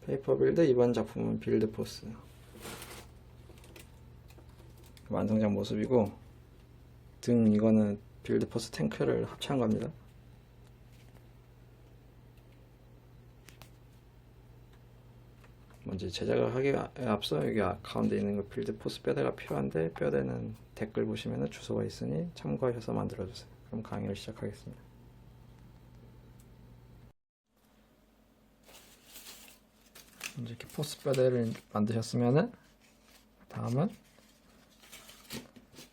페이퍼 빌드. 이번 작품은 빌드 포스 완성작 모습이고, 등 이거는 빌드 포스 탱크를 합체한 겁니다. 먼저 제작을 하기에 앞서 여기 가운데 있는 거 빌드 포스 뼈대가 필요한데, 뼈대는 댓글 보시면 주소가 있으니 참고하셔서 만들어주세요. 그럼 강의를 시작하겠습니다. 이제 이렇게 포스 뼈대를 만드셨으면은, 다음은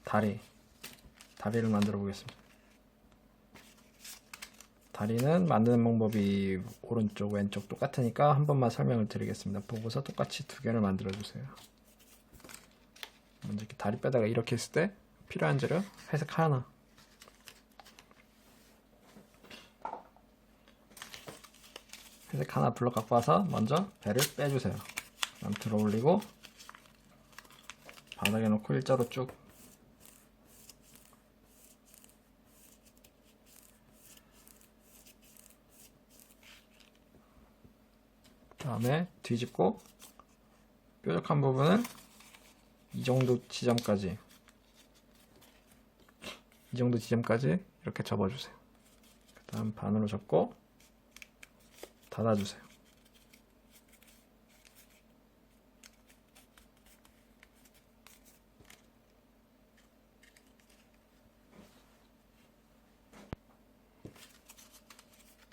다리를 만들어 보겠습니다. 다리는 만드는 방법이 오른쪽 왼쪽 똑같으니까 한 번만 설명을 드리겠습니다. 보고서 똑같이 두 개를 만들어 주세요. 먼저 이렇게 다리 뼈다가 이렇게 했을 때 필요한 재료 회색 하나, 블럭 갖고 와서 먼저 배를 빼주세요. 그다음 들어 올리고 바닥에 놓고 일자로 쭉, 다음에 뒤집고 뾰족한 부분을 이 정도 지점까지 이렇게 접어주세요. 그 다음 반으로 접고 닫아주세요.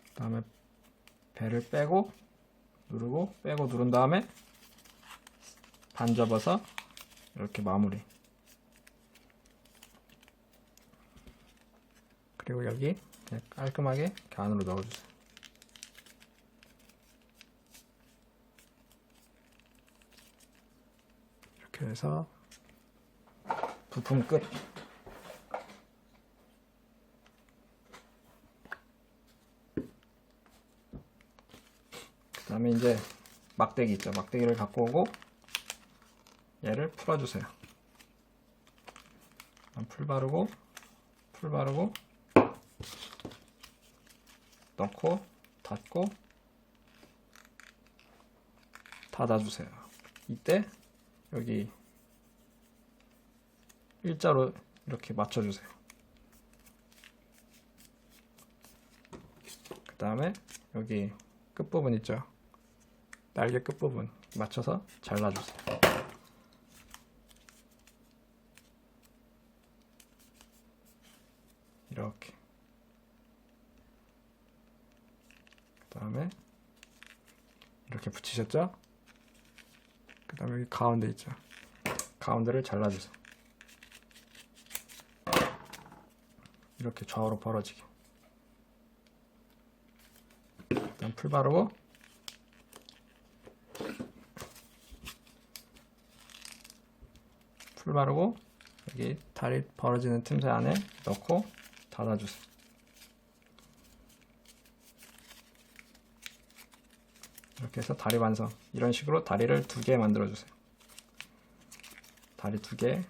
그 다음에 배를 빼고 누르고 빼고 누른 다음에 반 접어서 이렇게 마무리. 그리고 여기 그냥 깔끔하게 이렇게 안으로 넣어주세요. 이렇게 해서 부품 끝. 그 다음에 이제 막대기 있죠. 막대기를 갖고 오고 얘를 풀어주세요. 풀 바르고 넣고 닫고 닫아주세요. 이때 여기 일자로 이렇게 맞춰주세요. 그 다음에 여기 끝부분 있죠. 날개 끝부분 맞춰서 잘라주세요. 이렇게. 그 다음에 이렇게 붙이셨죠? 그 다음에 여기 가운데 있죠. 가운데를 잘라주세요. 이렇게 좌우로 벌어지게. 그 다음 풀 바르고 여기 다리 벌어지는 틈새 안에 넣고 닫아주세요. 이렇게 해서 다리 완성. 이런 식으로 다리를 2개 만들어주세요. 다리 2개.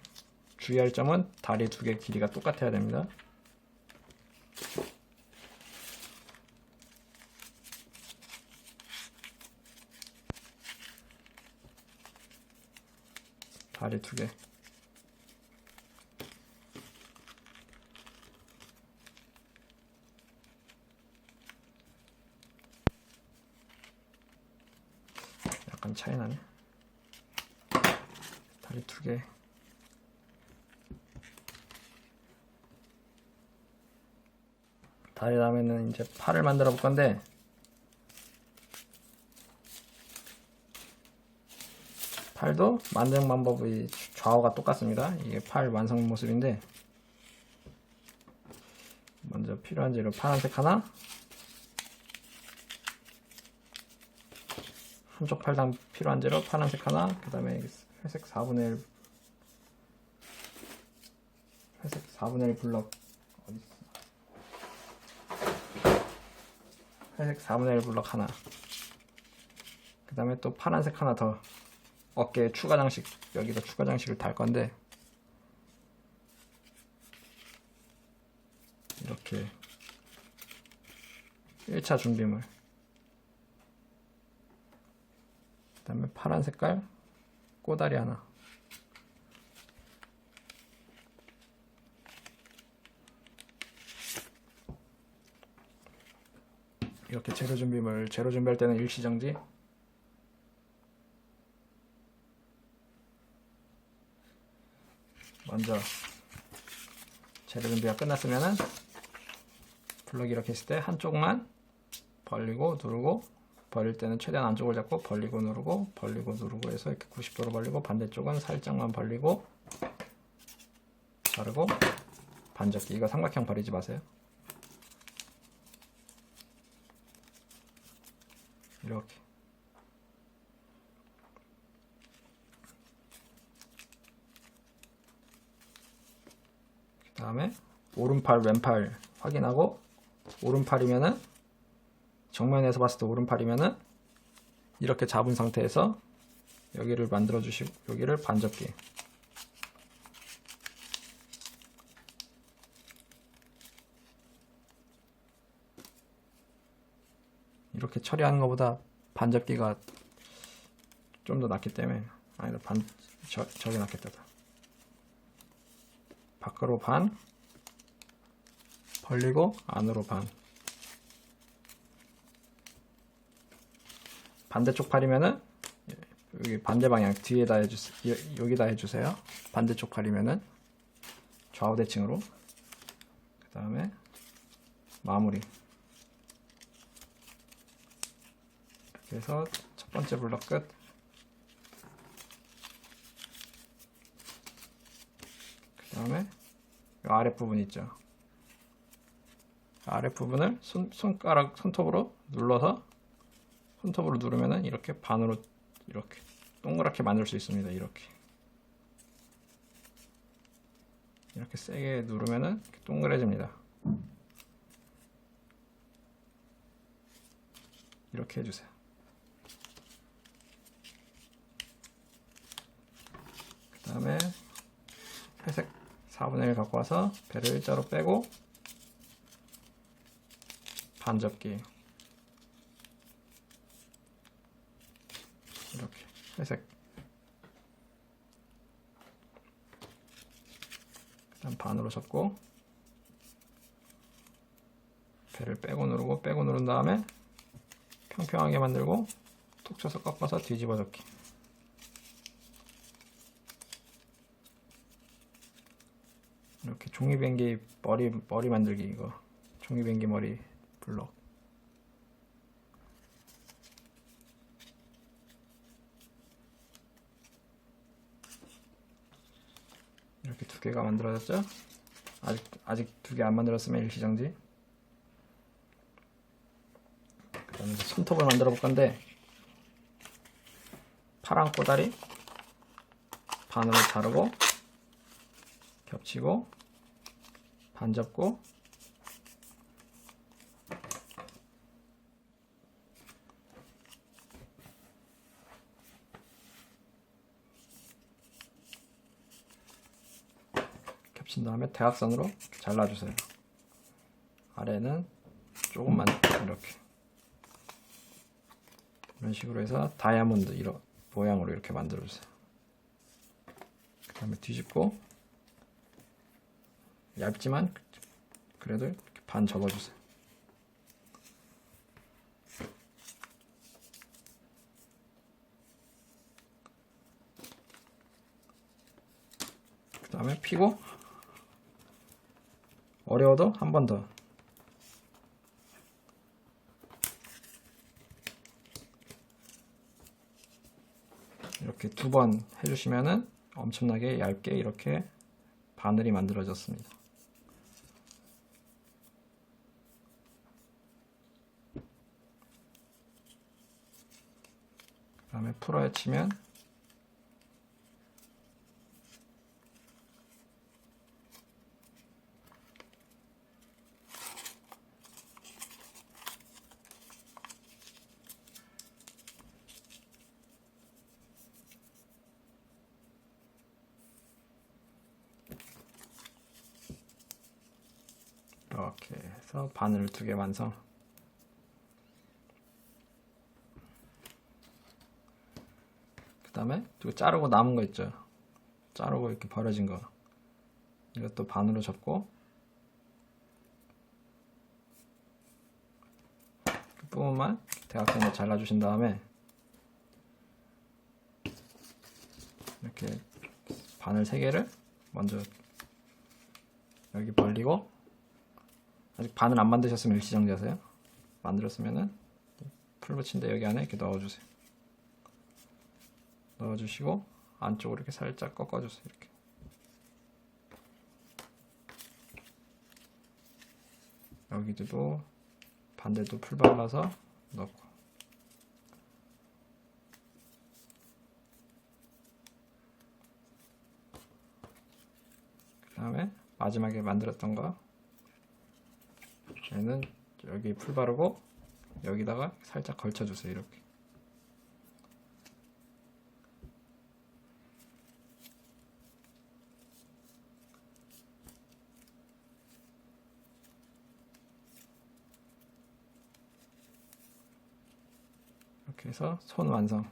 주의할 점은 다리 2개 길이가 똑같아야 됩니다. 다리 2개. 약간 차이 나네. 다리 2개. 다리 다음에는 이제 팔을 만들어 볼 건데, 팔도 만드는 방법이 좌우가 똑같습니다. 이게 팔 완성 모습인데, 먼저 필요한 재료 파란색 하나, 한쪽 팔당 필요한 재료 파란색 하나, 그 다음에 회색 4분의 1 블럭 어디 있어? 회색 4분의 1 블럭 하나, 그 다음에 또 파란색 하나 더, 어깨에 추가 장식, 여기다 추가 장식을 달 건데, 이렇게 1차 준비물, 다음에 파란 색깔 꼬다리 하나. 이렇게 재료 준비할 때는 일시정지. 먼저 재료 준비가 끝났으면은 블럭 이렇게 있을 때 한쪽만 벌리고 누르고, 벌릴 때는 최대한 안쪽을 잡고 벌리고 누르고 해서 이렇게 90도로 벌리고, 반대쪽은 살짝만 벌리고 자르고 반접기. 이거 삼각형 버리지 마세요. 이렇게. 그 다음에 오른팔 왼팔 확인하고, 오른팔이면은 정면에서 봤을 때 오른팔이면은 이렇게 잡은 상태에서 여기를 만들어 주시고, 여기를 반접기. 이렇게 처리하는 것보다 반접기가 좀 더 낫기 때문에, 아니다, 저게 낫겠다. 밖으로 반 벌리고 안으로 반. 반대쪽 팔이면은 여기 반대 방향 뒤에다 해주세요. 여기다 해주세요. 반대쪽 팔이면은 좌우 대칭으로. 그 다음에 마무리. 이렇게 해서 첫 번째 블럭 끝. 그 다음에 이 아랫부분 있죠. 아랫부분을 손톱으로 눌러서, 손톱으로 누르면은 이렇게 반으로 이렇게 동그랗게 만들 수 있습니다. 이렇게 세게 누르면은 이렇게 동그래집니다. 이렇게 해주세요. 그 다음에 회색 4분의 1 갖고 와서 배를 일자로 빼고 반접기. 이렇게 회색. 일단 반으로 접고 배를 빼고 누른 다음에 평평하게 만들고 톡 쳐서 꺾어서 뒤집어 접기. 이렇게 종이뱅기 머리 만들기. 이거 종이뱅기 머리 블럭. 이렇게 두 개가 만들어졌죠? 아직 두 개 안 만들었으면 일시정지. 그 다음에 손톱을 만들어 볼 건데, 파란 꼬다리 반으로 자르고 겹치고 반 접고, 겹친 다음에 대각선으로 잘라주세요. 아래는 조금만 이렇게. 이런 식으로 해서 다이아몬드 이런 모양으로 이렇게 만들어주세요. 그 다음에 뒤집고, 얇지만 그래도 이렇게 반 접어주세요. 그 다음에 피고, 어려워도 한 번 더. 이렇게 두 번 해주시면은 엄청나게 얇게 이렇게 바늘이 만들어졌습니다. 그 다음에 풀어헤치면 이렇게 해서 바늘 두 개 완성. 다음에 자르고 남은 거 있죠. 자르고 이렇게 버려진 거. 이것도 반으로 접고 그 부분만 대각선으로 잘라주신 다음에 이렇게 바늘 3개를 먼저 여기 벌리고, 아직 바늘 안 만드셨으면 일시정지하세요. 만들었으면은 풀 붙인데 여기 안에 이렇게 넣어주세요. 넣어주시고 안쪽으로 이렇게 살짝 꺾어주세요. 이렇게. 여기도 반대도 풀 발라서 넣고, 그 다음에 마지막에 만들었던 거 얘는 여기 풀 바르고 여기다가 살짝 걸쳐주세요. 이렇게. 이렇게 해서 손 완성.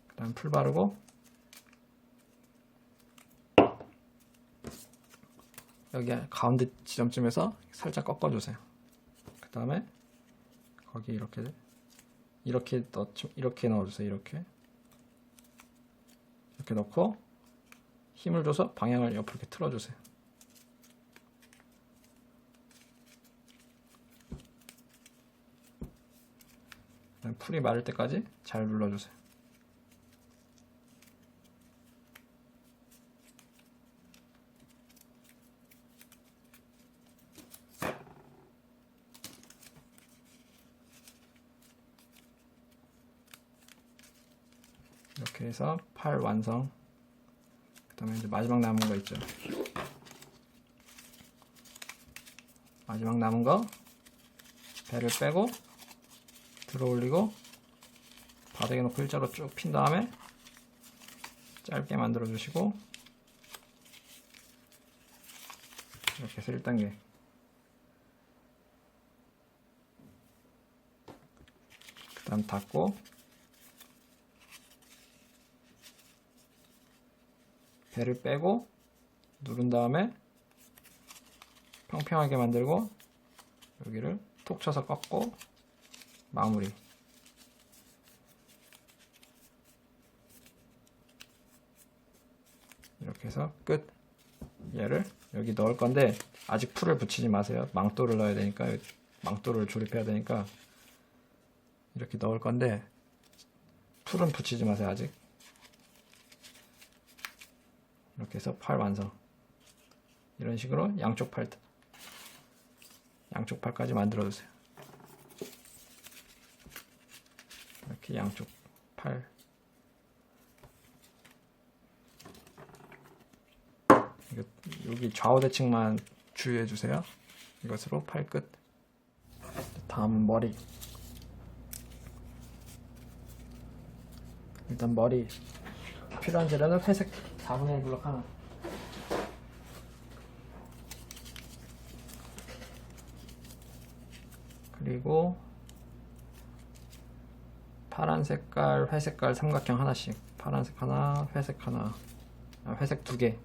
그 다음 풀 바르고 여기 가운데 지점쯤에서 살짝 꺾어주세요. 그 다음에 거기 이렇게 넣어주세요. 이렇게 넣고 힘을 줘서 방향을 옆으로 이렇게 틀어주세요. 풀이 마를 때까지 잘 눌러주세요. 이렇게 해서 팔 완성. 그 다음에 이제 마지막 남은 거 있죠. 마지막 남은 거 배를 빼고 들어 올리고 바닥에 놓고 일자로 쭉 핀 다음에 짧게 만들어 주시고 이렇게 해서 1단계. 그 다음 닫고 배를 빼고 누른 다음에 평평하게 만들고 여기를 톡 쳐서 꺾고 마무리. 이렇게 해서 끝. 얘를 여기 넣을 건데 아직 풀을 붙이지 마세요. 망토를 넣어야 되니까, 망토를 조립해야 되니까 이렇게 넣을 건데 풀은 붙이지 마세요. 아직. 이렇게 해서 팔 완성. 이런 식으로 양쪽 팔까지 만들어 주세요. 이렇게 양쪽 팔. 여기 좌우 대칭만 주의해 주세요. 이것으로 팔 끝. 다음은 머리. 일단 머리 필요한 재료는 회색 4분의 1 블럭 하나, 그리고 파란 색깔, 회색깔 삼각형 하나씩. 파란색 하나, 회색 하나, 회색 2개.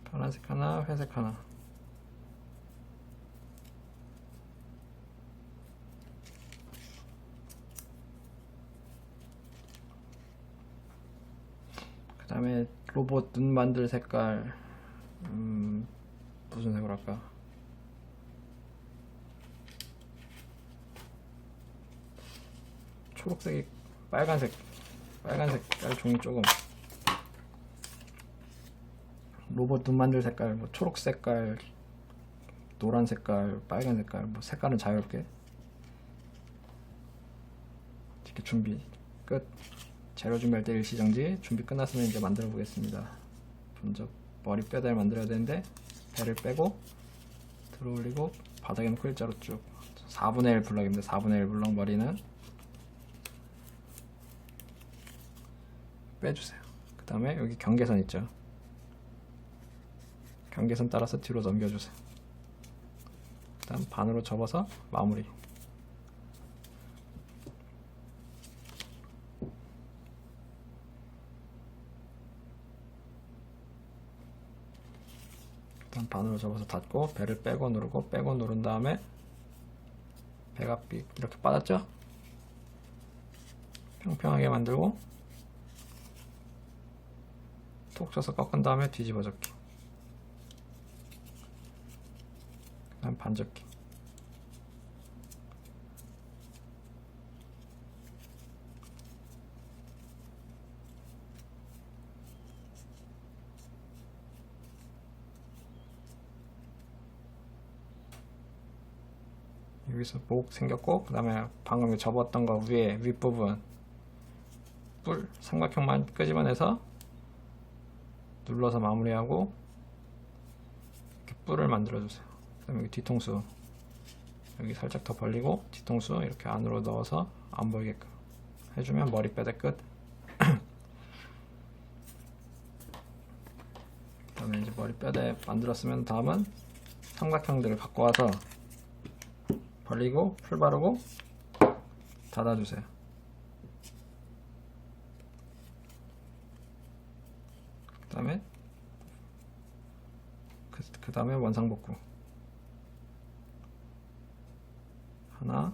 파란색 하나, 회색 하나. 그 다음에 로봇 눈 만들 색깔, 무슨 색으로 할까? 초록색이, 빨간색 깔 종이 조금. 로봇 눈 만들 색깔, 뭐 초록 색깔, 노란 색깔, 빨간 색깔, 뭐 색깔은 자유롭게. 이렇게 준비 끝. 재료 준비할 때 일시정지. 준비 끝났으면 이제 만들어 보겠습니다. 먼저 머리 뼈다를 만들어야 되는데 배를 빼고 들어 올리고 바닥에 놓고 일자로 쭉. 4분의 1 블럭입니다. 4분의 1 블럭 머리는 빼주세요. 그 다음에 여기 경계선 있죠. 경계선 따라서 뒤로 넘겨주세요. 그 다음 반으로 접어서 마무리. 일단 반으로 접어서 닫고 배를 빼고 누르고 빼고 누른 다음에 배가 이렇게 빠졌죠? 평평하게 만들고 톡 쳐서 꺾은 다음에 뒤집어 접기. 그 다음 반접기. 여기서 목 생겼고, 그 다음에 방금 접었던 거 위에 윗부분 뿔 삼각형만 끄집어내서 눌러서 마무리하고 이렇게 뿔을 만들어 주세요. 그 다음에 여기 뒤통수 여기 살짝 더 벌리고 뒤통수 이렇게 안으로 넣어서 안 보이게끔 해주면 머리뼈대 끝. 그 다음에 이제 머리뼈대 만들었으면 다음은 삼각형들을 갖고 와서 벌리고 풀 바르고 닫아주세요. 그 다음에 원상복구 하나,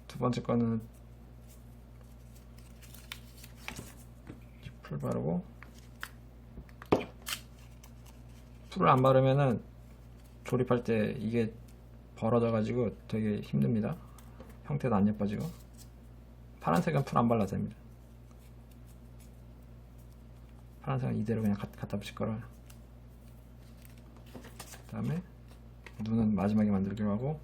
두 번째 거는 풀 바르고, 풀을 안 바르면은 조립할 때 이게 벌어져 가지고 되게 힘듭니다. 형태도 안 예뻐지고. 파란색은 풀 안 발라도 됩니다. 파란색은 이대로 그냥 갖다 붙일 거라. 그 다음에 눈은 마지막에 만들기로 하고,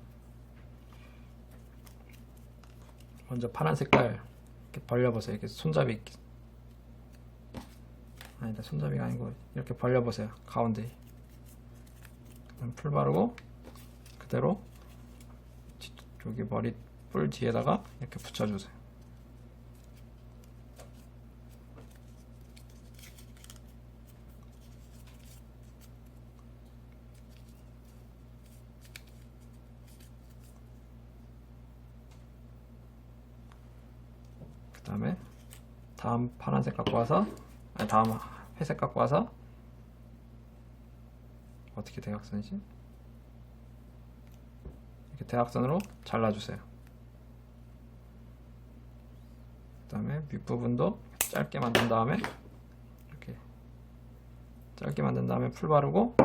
먼저 파란 색깔 이렇게 벌려보세요. 이렇게 손잡이, 아니다, 손잡이가 아니고 이렇게 벌려보세요. 가운데. 그다음 풀 바르고 그대로 여기 머리 뿔 뒤에다가 이렇게 붙여주세요. 그 다음에 다음 파란색 갖고 와서, 아니 다음 회색 갖고 와서, 어떻게 대각선이지? 이렇게 대각선으로 잘라주세요. 그 다음에 윗부분도 짧게 만든 다음에 이렇게 짧게 만든 다음에 풀 바르고,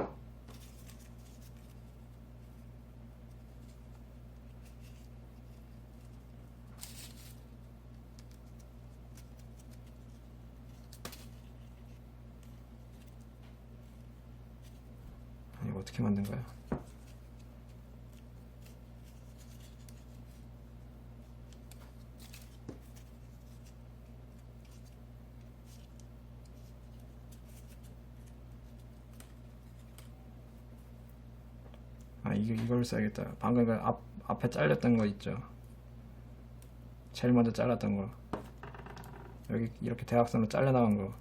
이거 어떻게 만든 거야? 이걸 써야겠다. 방금 그 앞에 잘렸던 거 있죠? 제일 먼저 잘랐던 거. 여기 이렇게 대각선으로 잘려나간 거.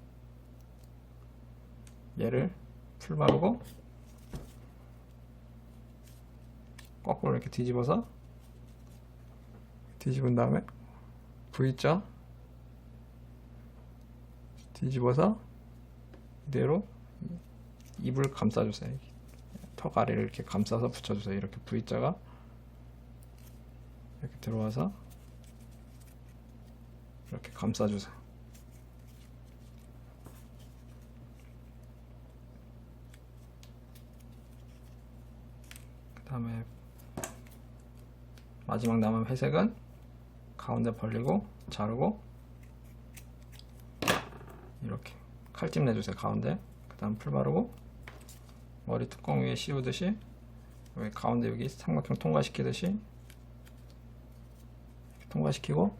얘를 풀 바르고 거꾸로 이렇게 뒤집어서, 뒤집은 다음에 V자 뒤집어서 이대로 입을 감싸주세요. 턱 아래를 이렇게 감싸서 붙여주세요. 이렇게 V자가 이렇게 들어와서 이렇게 감싸주세요. 그 다음에 마지막 남은 회색은 가운데 벌리고 자르고 이렇게 칼집 내주세요. 가운데. 그 다음 풀 바르고 머리 뚜껑 위에 씌우듯이 여기 가운데 여기 삼각형 통과시키듯이 이렇게 통과시키고,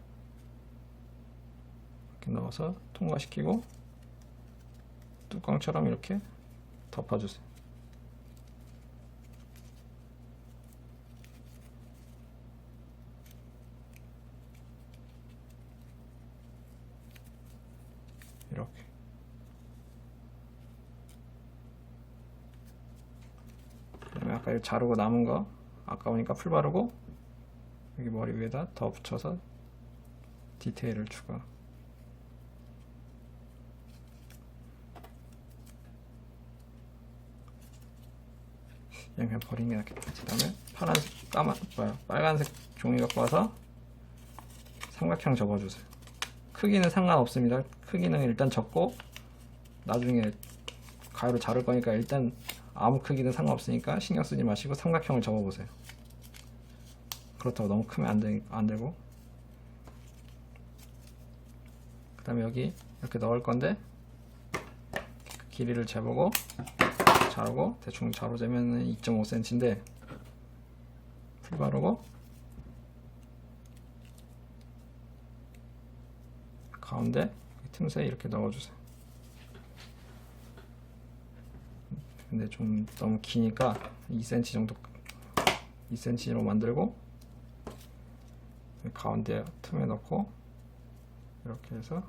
이렇게 넣어서 통과시키고 뚜껑처럼 이렇게 덮어주세요. 이렇게. 그다음에 아까 자르고 남은 거 아까우니까 풀 바르고 여기 머리 위에다 더 붙여서 디테일을 추가. 그냥 버리는 게 낫겠다. 그 다음에 빨간색 종이 갖고 와서 삼각형 접어주세요. 크기는 상관없습니다. 크기는 일단 접고 나중에 가위로 자를 거니까 일단 아무 크기는 상관없으니까 신경 쓰지 마시고 삼각형을 접어보세요. 그렇다고 너무 크면 안 되고. 그 다음에 여기 이렇게 넣을 건데 길이를 재보고 자르고 대충 자로 재면 2.5cm인데 풀 바르고 가운데 틈새에 이렇게 넣어주세요. 근데 좀 너무 기니까 2cm 정도 2cm로 만들고 가운데 틈에 넣고 이렇게 해서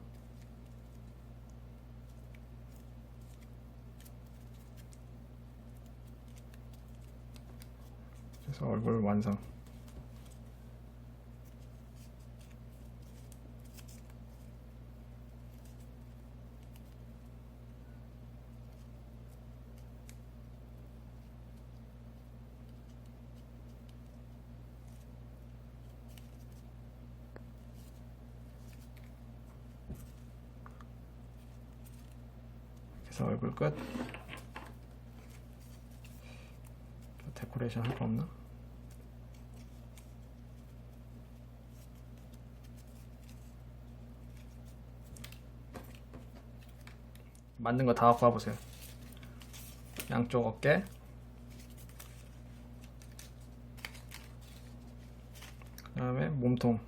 그래서 얼굴 완성. 그래서 얼굴 끝. 데코레이션 할 거 없나? 만든 거 다 갖고 와보세요. 양쪽 어깨, 그 다음에 몸통,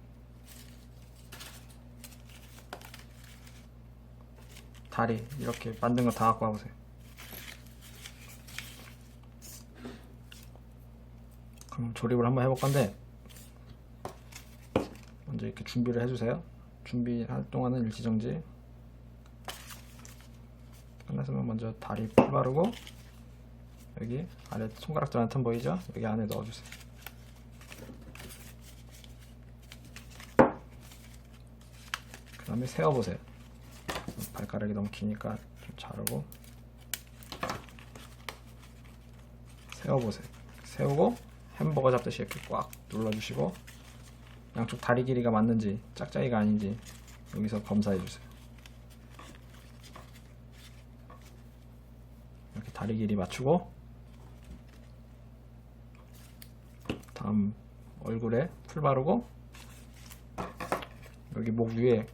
다리, 이렇게 만든 거 다 갖고 와보세요. 그럼 조립을 한번 해볼 건데 먼저 이렇게 준비를 해주세요. 준비할 동안은 일지정지. 끝났으면 먼저 다리 풀 바르고 여기 아래 손가락 들어가는 틈 보이죠? 여기 안에 넣어주세요. 그 다음에 세워보세요. 발가락이 너무 기니까 좀 자르고 세워보세요. 세우고 햄버거 잡듯이 이렇게 꽉 눌러주시고 양쪽 다리 길이가 맞는지 짝짝이가 아닌지 여기서 검사해주세요. 이렇게 다리 길이 맞추고 다음 얼굴에 풀 바르고 여기 목 위에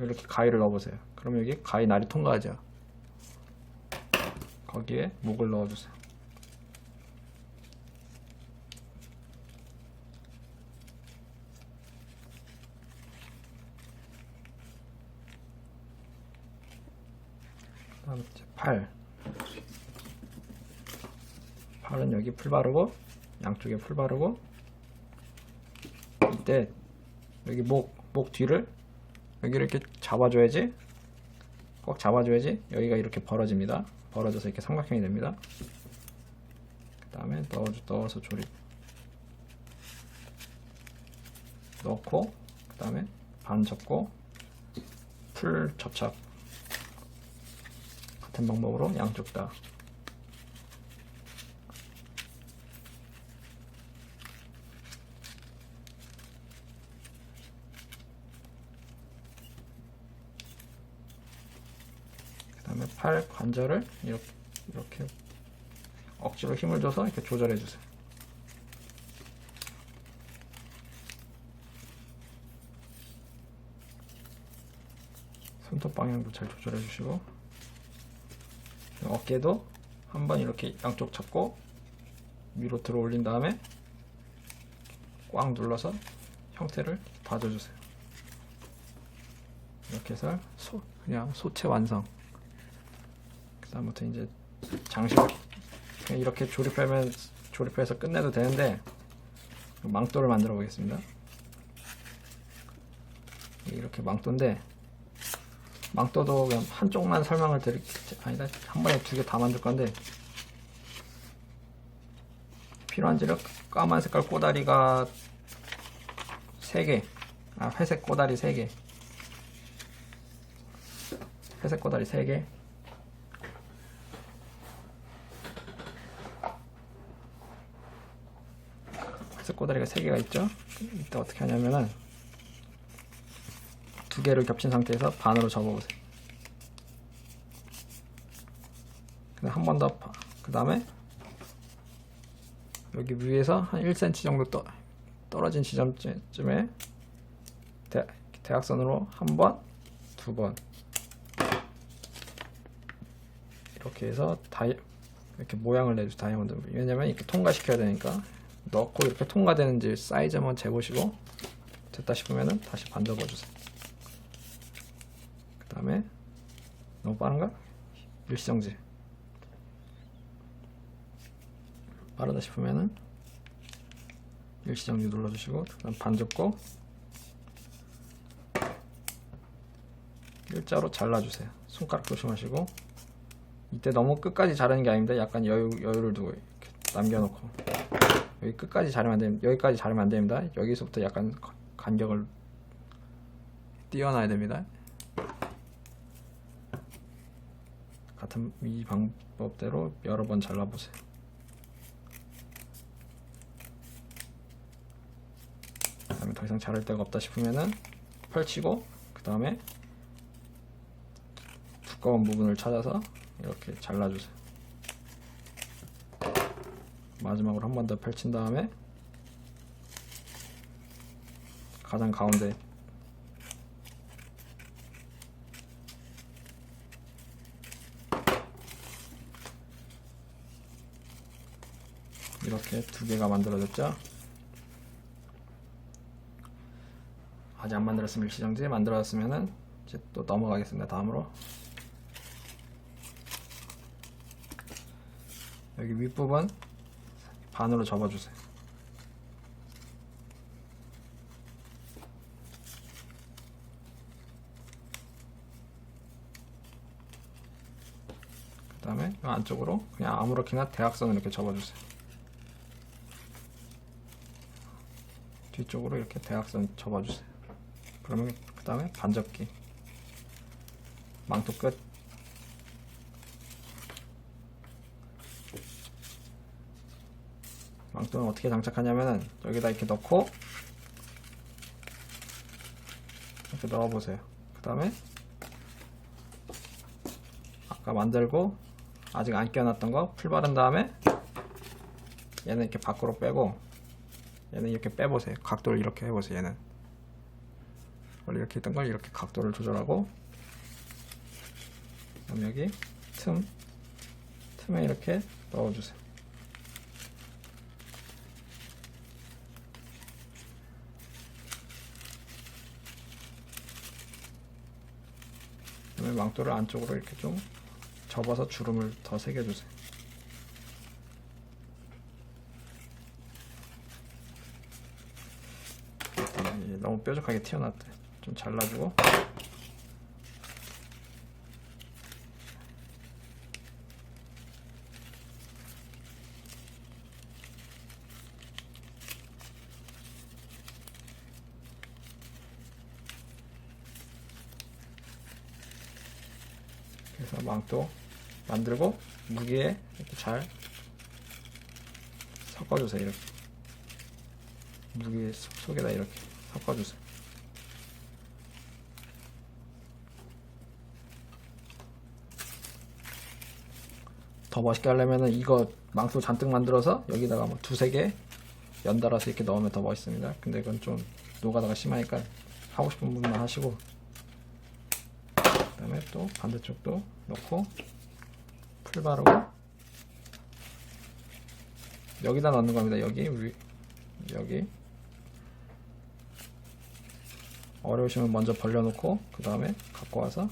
이렇게 가위를 넣어보세요. 그럼 여기 가위 날이 통과하죠. 거기에 목을 넣어주세요. 그 다음에 팔은 여기 풀 바르고 양쪽에 풀 바르고 이때 여기 목 뒤를 여기 이렇게 잡아줘야지, 꼭 잡아줘야지 여기가 이렇게 벌어집니다. 벌어져서 이렇게 삼각형이 됩니다. 그 다음에 넣어서 조립 넣고 그 다음에 반 접고 풀 접착 같은 방법으로 양쪽 다. 그 다음에 팔 관절을 이렇게 억지로 힘을 줘서 이렇게 조절해 주세요. 손톱 방향도 잘 조절해 주시고 어깨도 한번 이렇게 양쪽 잡고 위로 들어 올린 다음에 꽉 눌러서 형태를 봐줘주세요. 이렇게 해서 그냥 소체 완성. 그 다음부터 이제 장식을 그냥 이렇게 조립해서 끝내도 되는데 망토를 만들어 보겠습니다. 이렇게 망토인데 망토도 그냥 한쪽만 설명을 아니다, 한 번에 두 개 다 만들 건데, 필요한 재료 까만 색깔 꼬다리가 3개, 회색 꼬다리 3개, 회색 꼬다리 3개, 회색 꼬다리가 3개가 있죠. 이때 어떻게 하냐면은 2개를 겹친 상태에서 반으로 접어보세요. 한 번 더, 그 다음에 여기 위에서 한 1cm 정도 떨어진 지점쯤에 대각선으로 한 번, 2번 이렇게 해서 이렇게 모양을 내주세요. 다이아몬드. 왜냐면 이렇게 통과시켜야 되니까. 넣고 이렇게 통과되는지 사이즈 한번 재보시고 됐다 싶으면은 다시 반 접어주세요. 그 다음에 너무 빠른가? 일시정지. 빠르다 싶으면은 일시정지 눌러주시고, 그다음 반 접고 일자로 잘라주세요. 손가락 조심하시고. 이때 너무 끝까지 자르는 게 아닙니다. 약간 여유를 두고 이렇게 남겨놓고, 여기 끝까지 자르면 안 됩니다. 여기까지 자르면 안 됩니다. 여기서부터 약간 간격을 띄워놔야 됩니다. 같은 이 방법대로 여러 번 잘라보세요. 그 다음에 더 이상 자를 데가 없다 싶으면은 펼치고, 그 다음에 두꺼운 부분을 찾아서 이렇게 잘라주세요. 마지막으로 한 번 더 펼친 다음에 가장 가운데 이렇게 2개가 만들어졌죠. 아직 안 만들었으면 일시정지, 만들어졌으면은 이제 또 넘어가겠습니다. 다음으로 여기 윗부분 반으로 접어주세요. 그 다음에 이 안쪽으로 그냥 아무렇게나 대각선을 이렇게 접어주세요. 뒤쪽으로 이렇게 대각선 접어주세요. 그러면 그 다음에 반접기, 망토 끝. 망토는 어떻게 장착하냐면은 여기다 이렇게 넣고 이렇게 넣어보세요. 그 다음에 아까 만들고 아직 안 끼워놨던 거 풀 바른 다음에 얘는 이렇게 밖으로 빼고, 얘는 이렇게 빼보세요. 각도를 이렇게 해보세요. 얘는 원래 이렇게 있던 걸 이렇게 각도를 조절하고, 그다음 여기 틈에 이렇게 넣어주세요. 그다음에 망토를 안쪽으로 이렇게 좀 접어서 주름을 더 새겨주세요. 너무 뾰족하게 튀어나왔대. 좀 잘라주고, 그래서 망토 만들고 무게에 이렇게 잘 섞어주세요. 이렇게 무게 속에다 이렇게 섞어주세요. 더 멋있게 하려면은 이거 망토 잔뜩 만들어서 여기다가 뭐 2-3개 연달아서 이렇게 넣으면 더 멋있습니다. 근데 이건 좀 노가다가 심하니까 하고 싶은 부분만 하시고, 그 다음에 또 반대쪽도 넣고 풀 바르고 여기다 넣는 겁니다. 여기 어려우시면 먼저 벌려놓고 그 다음에 갖고 와서,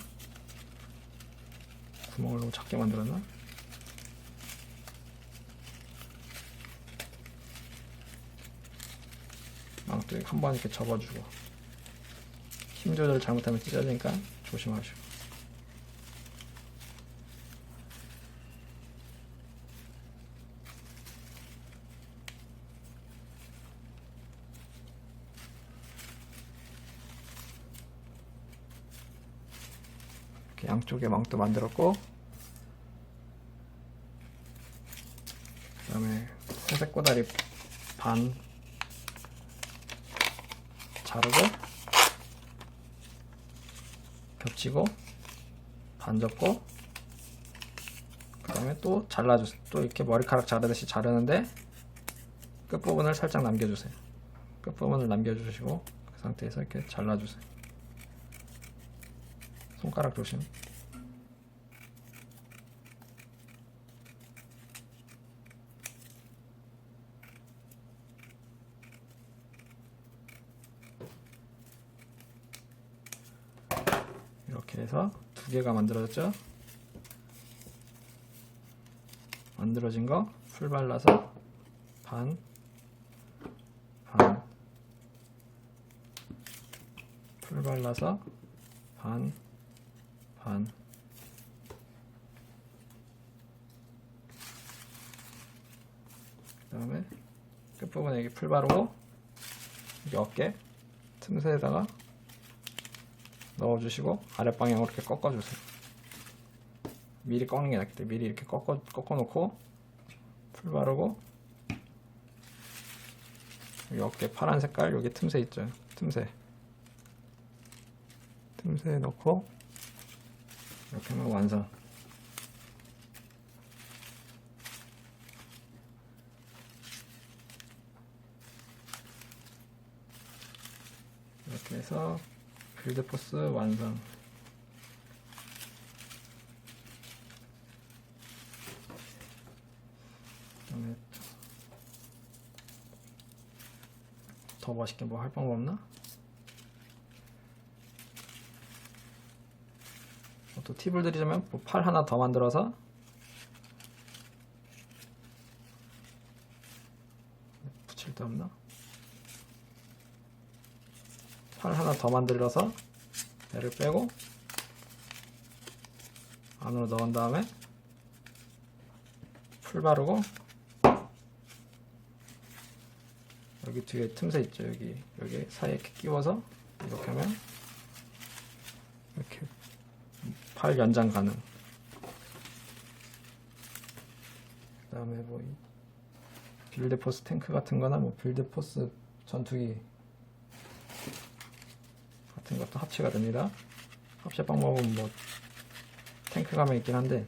구멍을 너무 작게 만들었나? 망토에 한번 이렇게 접어주고, 힘 조절 잘못하면 찢어지니까 조심하시고. 이렇게 양쪽에 망도 만들었고, 그 다음에 회색 꼬다리 반 자르고 겹치고 반 접고, 그 다음에 또 잘라주세요. 또 이렇게 머리카락 자르듯이 자르는데 끝부분을 살짝 남겨주세요. 끝부분을 남겨주시고 그 상태에서 이렇게 잘라주세요. 손가락 조심. 이렇게 해서 두 개가 만들어졌죠? 만들어진 거 풀 발라서 반, 반, 풀 발라서 반, 반, 그 다음에 끝부분에 여기 풀 바르고 여기 어깨 틈새에다가 넣어주시고 아랫방향으로 이렇게 꺾어주세요. 미리 꺾는 게 낫기 때문에 미리 이렇게 꺾어놓고 풀 바르고 여기 어깨 파란 색깔 여기 틈새 있죠. 틈새에 넣고 이렇게 하면 완성. 이렇게 해서 빌드 포스 완성. 그다음에 더 멋있게 뭐 할 방법 없나? 또 팁을 드리자면 뭐 팔 하나 더 만들어서 붙일 데 없나? 팔 하나 더 만들어서 얘를 빼고 안으로 넣은 다음에 풀 바르고 여기 뒤에 틈새 있죠. 여기 사이에 이렇게 끼워서 이렇게 하면 이렇게 팔 연장 가능. 그 다음에 뭐 빌드포스 탱크 같은 거나 뭐 빌드포스 전투기 같은 것도 합체가 됩니다. 합체 방법은 뭐 탱크 가면 있긴 한데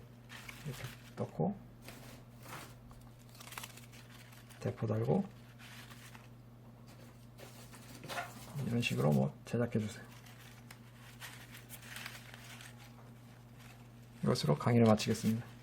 이렇게 넣고 대포 달고 이런 식으로 뭐 제작해 주세요. 이것으로 강의를 마치겠습니다.